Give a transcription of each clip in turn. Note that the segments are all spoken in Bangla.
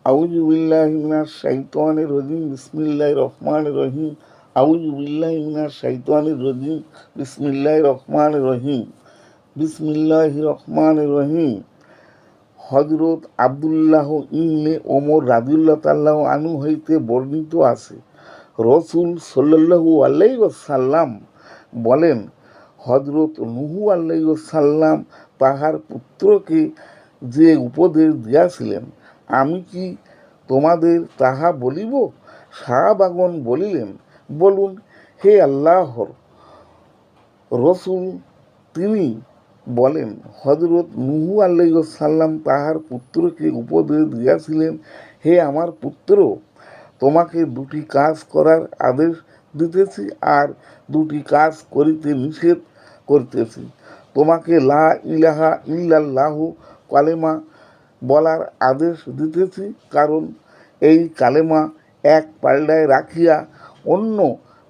আউযু বিল্লাহি মিনাশ শাইতানির রাজিম বিসমিল্লাহির রহমানির রহিম। আউযু বিল্লাহি মিনাশ শাইতানির রাজিম বিসমিল্লাহির রহমানির রহিম। বিসমিল্লাহির রহমানির রহিম। হযরত আব্দুল্লাহ ইবনে ওমর রাদিয়াল্লাহু তাআলা আনহু হইতে বর্ণিত আছে, রাসূল সাল্লাল্লাহু আলাইহি ওয়াসাল্লাম বলেন, হযরত নূহ আলাইহিস সালাম তাহার পুত্রকে যে উপদেশ দিয়াছিলেন, আমি কি তোমাদের তাহা বলিব? সাহাবাগণ বলিলেন, বলুন হে আল্লাহর রসূল। তিনি বলেন, হযরত নূহ আলাইহিস সালাম তাহার পুত্রকে উপদেশ দিয়াছিলেন, হে আমার পুত্র, তোমাকে দুটি কাজ করার আদেশ দিতেছি আর দুটি কাজ করিতে নিষেধ করিতেছি। তোমাকে লা ইলাহা ইল্লাল্লাহু কালেমা বলার আদেশ দিতেছি, কারণ এই কালেমা এক পাল্লায় রাখিয়া অন্য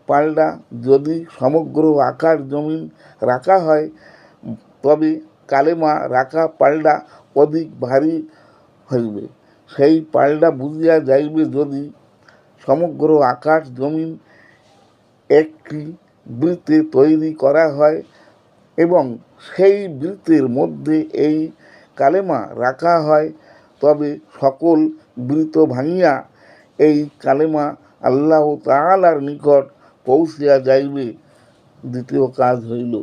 পাল্লা যদি সমগ্র আকাশ জমিন রাখা হয়, তবে কালেমা রাখা পাল্লা অধিক ভারী হইবে। সেই পাল্লা বুঝিয়া যাইবে, যদি সমগ্র আকাশ জমিন একটি বৃত্তে তৈরি করা হয় এবং সেই বৃত্তের মধ্যে এই কালেমা রাখা হয়, তবে সকল বৃত্ত ভাঙিয়া এই কালেমা আল্লাহ তাআলার নিকট পৌঁছিয়া যাইবে। দ্বিতীয় কাজ হইল